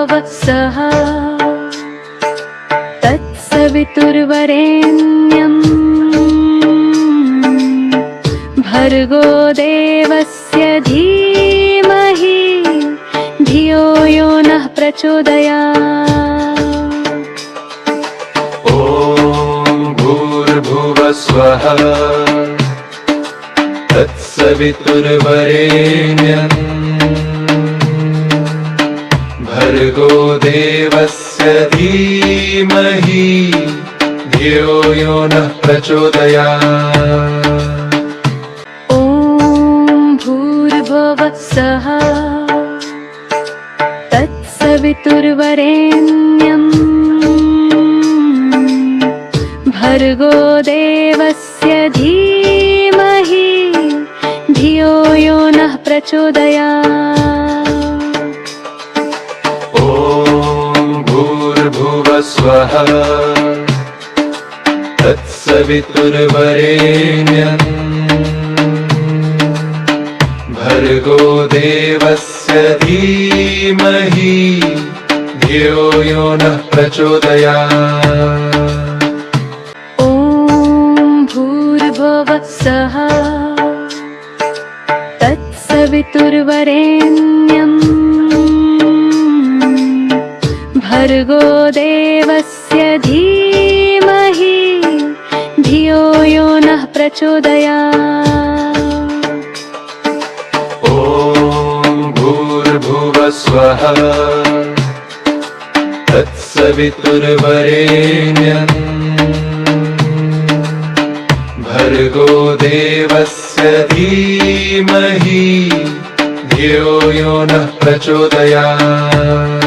भूर्भुवस्सुः तत्सवितुर्वरेण्यं भर्गो देवस्य धीमहि धियो यो नः प्रचोदयात्। ॐ भूर्भुवस्सुः तत्सवितुर्वरेण्यं भर्गो देवस्य धीमहि धियो यो नः प्रचोदयात्। ॐ भूर्भुवस्सुः तत्सवितुर्वरेण्यं भर्गो देवस्य धीमहि धियो यो नः प्रचोदयात्। ॐ भूर्भुवस्सुः तत्सवितुर्वरेण्यं भर्गो देवस्य धीमहि धियो यो नः प्रचोदयात्। ॐ भूर्भुवस्सुः तत्सवितुर्वरेण्यं भर्गो देवस्य धीमहि धियो यो नः प्रचोदयात्। ॐ भूर्भुवस्सुः तत्सवितुर्वरेण्यं भर्गो देवस्य धीमहि धियो यो नः प्रचोदयात्।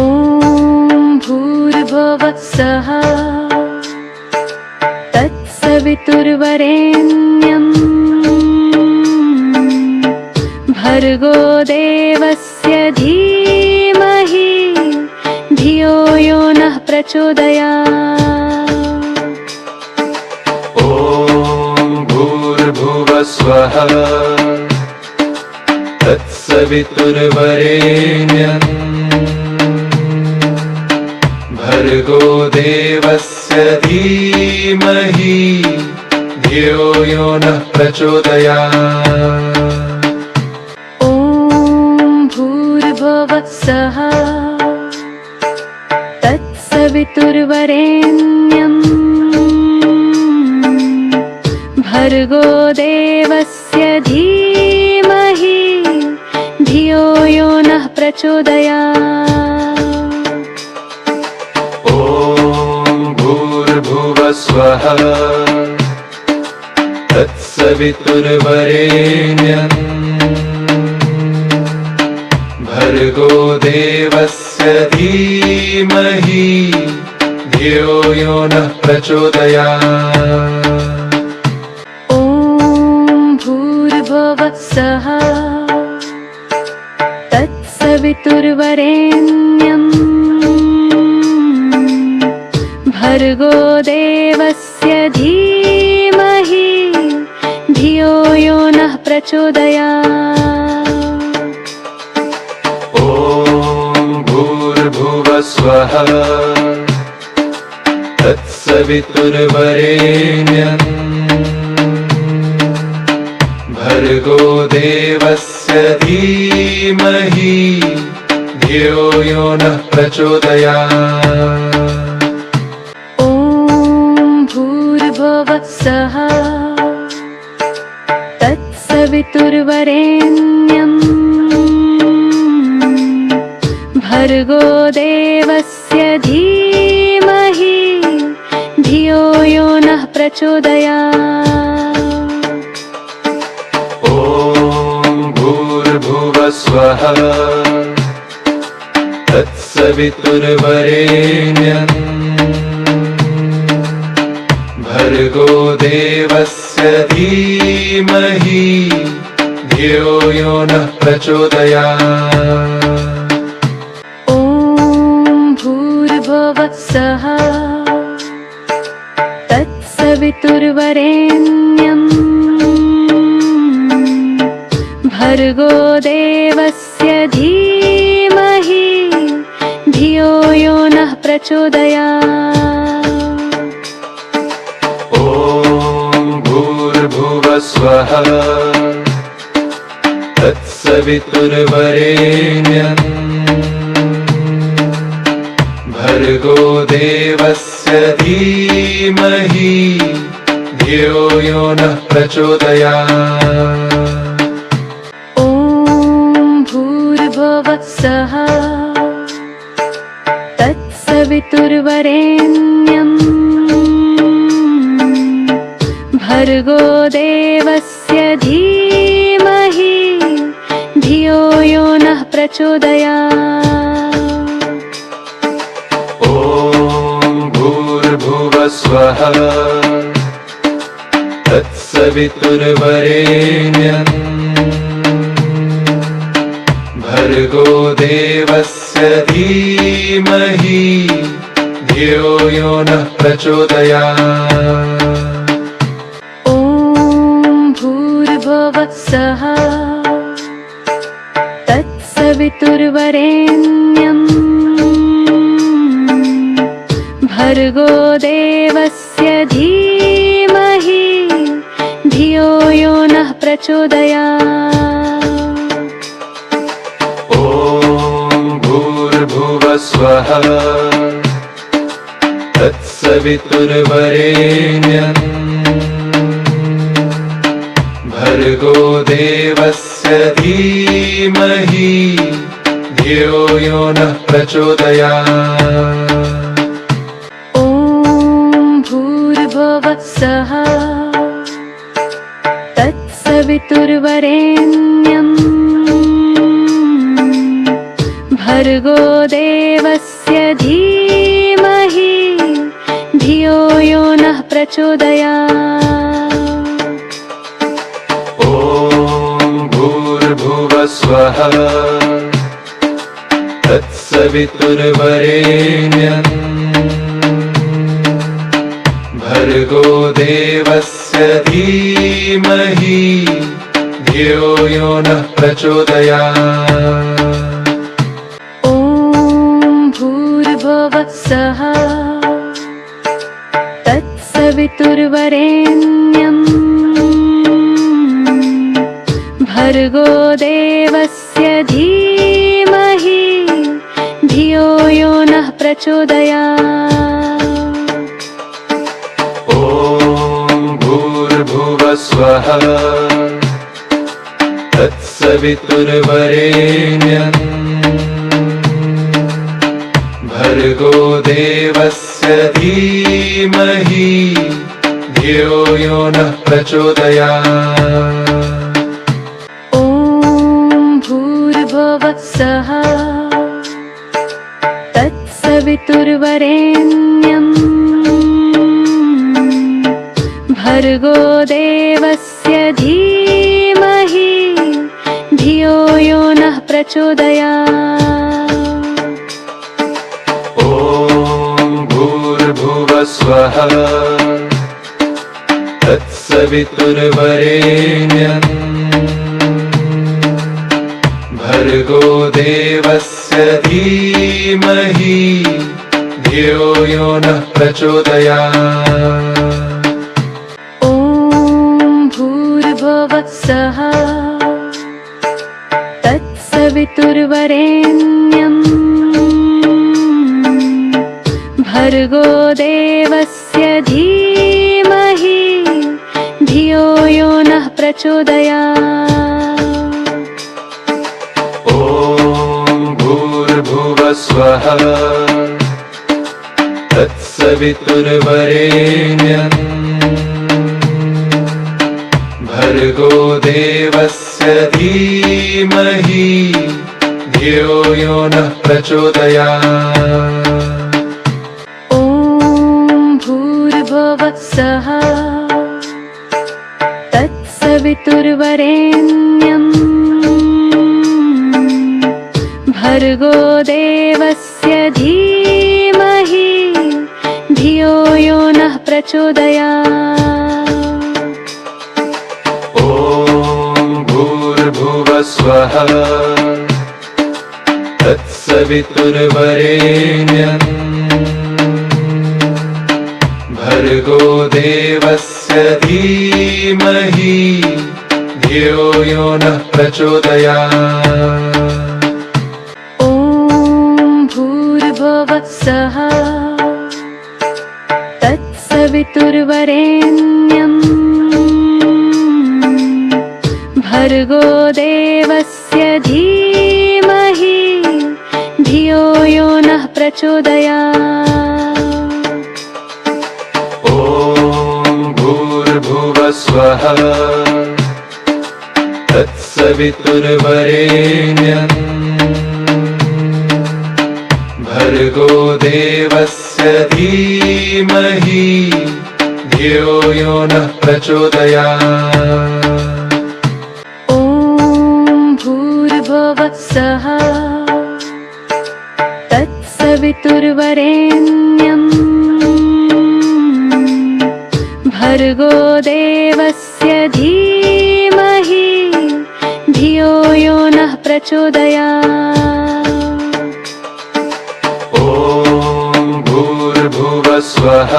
ॐ भूर्भुवस्सुः तत्सवितुर्वरेण्यं भर्गो देवस्य धीमहि धियो यो नः प्रचोदयात्। ॐ भूर्भुवस्सुः तत्सवितुर्वरेण्यं भर्गो देवस्य धीमहि धियो यो नः प्रचोदयात्। ॐ भूर्भुवस्सुः तत्सवितुर्वरेण्यं भर्गो देवस्य धीमहि धियो यो नः प्रचोदयात्। ॐ भूर्भुवस्सुः तत्सवितुर्वरेण्यं भर्गो देवस्य धीमहि धियो यो नः प्रचोदयात्। ॐ भूर्भुवस्सुः तत्सवितुर्वरेण्यं भर्गो देवस्य धीमहि धियो यो नः प्रचोदयात्। ॐ भूर्भुवस्सुः तत्सवितुर्वरेण्यं भर्गो देवस्य धीमहि धियो यो नः प्रचोदयात्। ॐ भूर्भुवस्सुः तत्सवितुर्वरेण्यं भर्गो देवस्य धीमहि धियो यो नः प्रचोदयात्। ॐ भूर्भुवस्सुः तत्सवितुर्वरेण्यं भर्गो देवस्य धीमहि धियो यो नः प्रचोदयात्। ॐ भूर्भुवस्सुः तत्सवितुर्वरेण्यं भर्गो देवस्य धीमहि प्रचोदयात्। ॐ भूर्भुवस्वः तत्सवितुर्वरेण्यम् भर्गो देवस्य धीमहि धियो यो नः प्रचोदयात्। ॐ भूर्भुवस्वः तत्सवितुर्वरेण्यम् भर्गो देवस्य धीमहि धियो यो नः प्रचोदयात्। ॐ भूर्भुवस्वः तत्सवितुर्वरेण्यम् भर्गो देवस्य धीमहि धियो यो नः प्रचोदयात्। ॐ भूर्भुवस्वः तत्सवितुर्वरेण्यम् भर्गो देवस्य धीमहि धियो यो नः प्रचोदयात्। ॐ भूर्भुवस्वः तत्सवितुर्वरेण्यम् भर्गो देवस्य धीमहि धियो यो नः प्रचोदयात्। ॐ भूर्भुवस्वः तत्सवितुर्वरेण्यम् भर्गो देवस्य धीमहि धियो यो नः प्रचोदयात्। ॐ भूर्भुवस्वः तत्सवितुर्वरेण्यम् भर्गो देवस्य धीमहि धियो यो नः प्रचोदयात्। ॐ भूर्भुवस्वः तत्सवितुर्वरेण्यम् भर्गो देवस्य धीमहि धियो यो नः प्रचोदयात्। ॐ भूर्भुवस्वः तत्सवितुर्वरेण्यम् भर्गो देवस्य धीमहि धियो यो नः प्रचोदयात्। ॐ भूर्भुवस्वः तत्सवितुर्वरेण्यम् भर्गो देवस्य धीमहि धियो यो नः प्रचोदयात्। ॐ भूर्भुवस्वः तत्सवितुर्वरेण्यम् भर्गो देवस्य धीमहि धियो यो नः प्रचोदयात्। ॐ भूर्भुवस्वः तत्सवितुर्वरेण्यम् भर्गो देवस्य धीमहि धियो यो नः प्रचोदयात्। ॐ भूर्भुवस्वः तत्सवितुर्वरेण्यम् भर्गो देवस्य धीमहि धियो यो नः प्रचोदयात्। ॐ भूर्भुवस्वः तत्सवितुर्वरेण्यम् भर्गो देवस्य धीमहि धियो यो नः प्रचोदयात्। ॐ भूर्भुवस्वः तत्सवितुर्वरेण्यम् भर्गो देवस्य धीमहि धियो यो नः प्रचोदयात्। ॐ भूर्भुवः स्वः तत्सवितुर्वरेण्यं भर्गो देवस्य धीमहि धियो यो नः प्रचोदयात्। ॐ भूर्भुवः स्वः तत्सवितुर्वरेण्यं भर्गो देवस्य धीमहि धियो यो नः प्रचोदयात्। ॐ भूर्भुवः स्वः तत्सवितुर्वरेण्यं भर्गो देवस्य धीमहि धियो यो नः प्रचोदयात्। ॐ भूर्भुवः स्वः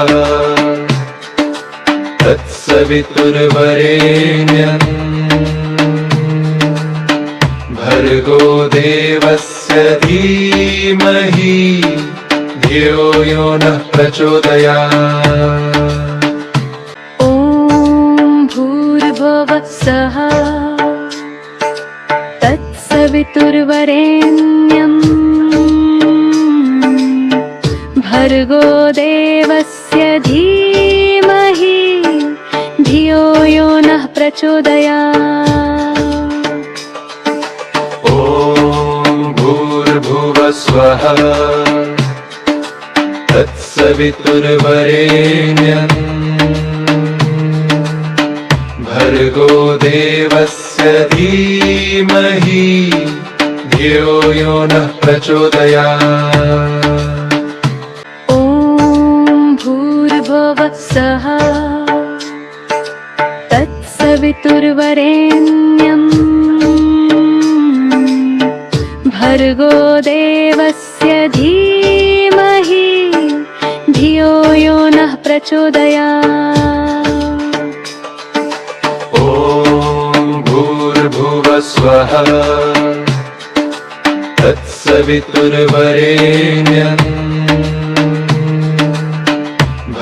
तत्सवितुर्वरेण्यं भर्गो देवस्य धीमहि धियो यो नः प्रचोदयात्। ॐ भूर्भुवः स्वः तत्सवितुर्वरेण्यं भर्गो देवस्य धीमहि धियो यो नः प्रचोदयात्। ॐ भूर्भुवः स्वः तत्सवितुर्वरेण्यं भर्गो देवस्य धीमहि धियो यो नः प्रचोदयात्। ॐ भूर्भुवः स्वः तत्सवितुर्वरेण्यं भर्गो देवस्य धीमहि धियो यो नः प्रचोदयात्। ॐ भूर्भुवः स्वः तत्सवितुर्वरेण्यं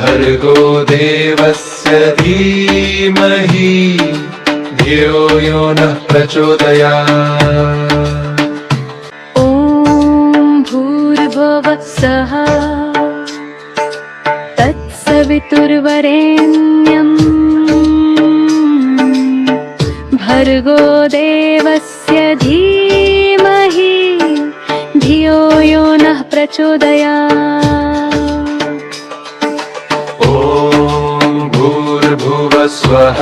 भर्गो देवस्य धीमहि धियो यो नः प्रचोदयात्। ॐ भूर्भुवः स्वः तत्सवितुर्वरेण्यं भर्गो देवस्य धीमहि धियो यो नः प्रचोदयात्। ॐ भूर्भुवः स्वः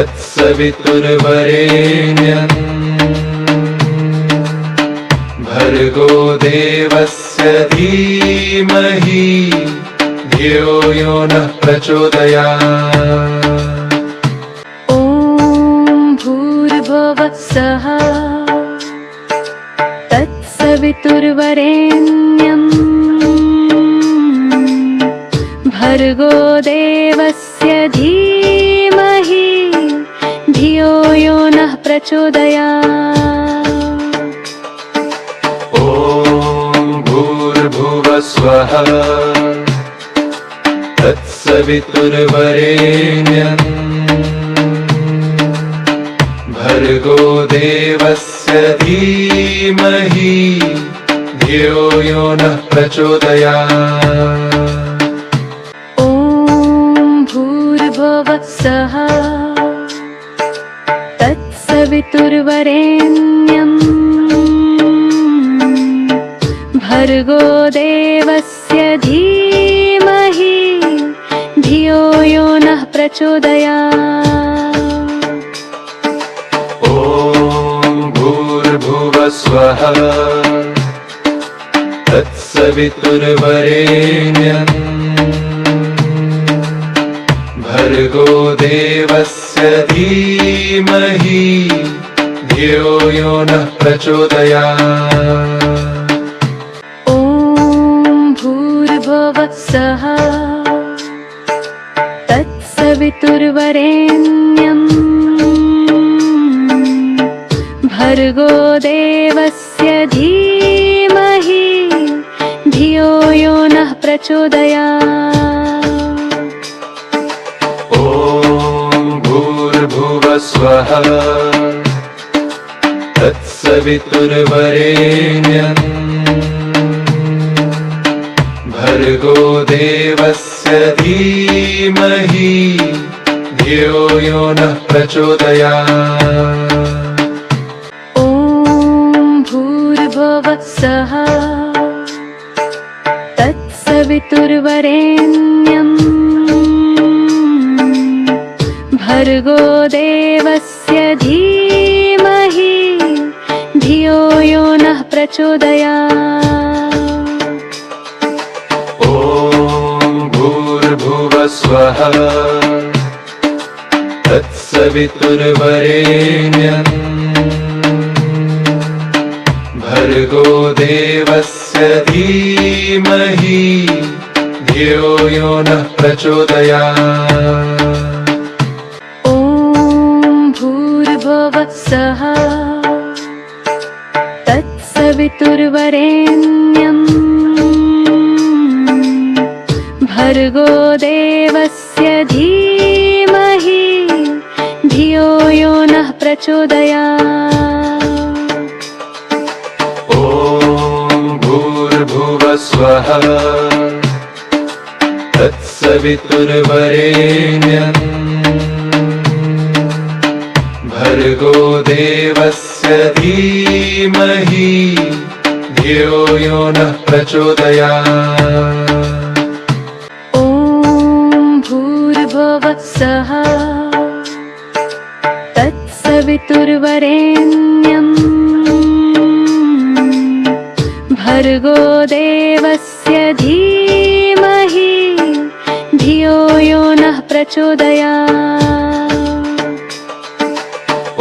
तत्सवितुर्वरेण्यं भर्गो देवस्य धीमहि धियो यो नः प्रचोदयात्। ॐ भूर्भुवः स्वः तत्सवितुर्वरेण्यं भर्गो देवस्य धीमहि धियो यो नः प्रचोदयात्। ॐ भूर्भुवः स्वः तत्सवितुर्वरेण्यं भर्गो देवस्य धीमहि धियो यो नः प्रचोदयात्। ॐ भूर्भुवः स्वः तत्सवितुर्वरेण्यं भर्गो देवस्य धीमहि धियो यो नः प्रचोदयात्। ॐ भूर्भुवः स्वः तत्सवितुर्वरेण्यं भर्गो देवस्य धीमहि धियो यो नः प्रचोदयात्। ॐ भूर्भुवः भूर्भुवः तत्सवितुर्वरेण्यम् भर्गो देवस्य धीमहि धियो यो नः प्रचोदयात्। ॐ भूर्भुवस्वः तत्सवितुर्वरेण्यम् भर्गो देवस्य धीमहि धियो यो नः प्रचोदयात्। ॐ भूर्भुवः तत्सवितुर्वरेण्यम् भर्गो देवस्य धीमहि धियो यो नः प्रचोदयात्। ॐ भूर्भुवस्वः तत्सवितुर्वरेण्यम् भर्गो देवस्य धीमहि धियो यो नः प्रचोदयात्। ॐ भूर्भुवः तत्सवितुर्वरेण्यम् भर्गो देवस्य धीमहि धियो यो नः प्रचोदयात्। ॐ भूर्भुवस्वः तत्सवितुर्वरेण्यम् भर्गो देवस्य धीमहि धियो यो नः प्रचोदयात्। ॐ भूर्भुवः तत्सवितुर्वरेण्यम् भर्गो देवस्य धीमहि धियो यो नः प्रचोदयात्।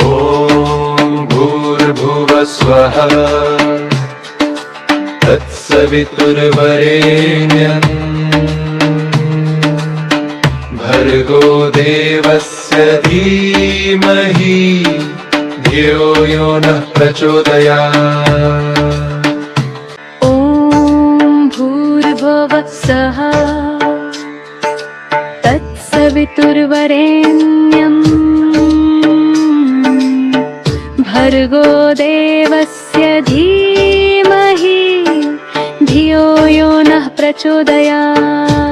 ॐ भूर्भुवस्वः तत्सवितुर्वरेण्यम् भर्गो देवस्य धीमहि धियो यो नः प्रचोदयात्। ॐ भूर्भुवः तत्सवितुर्वरेण्यम् भर्गो देवस्य धीमहि धियो यो नः प्रचोदयात्।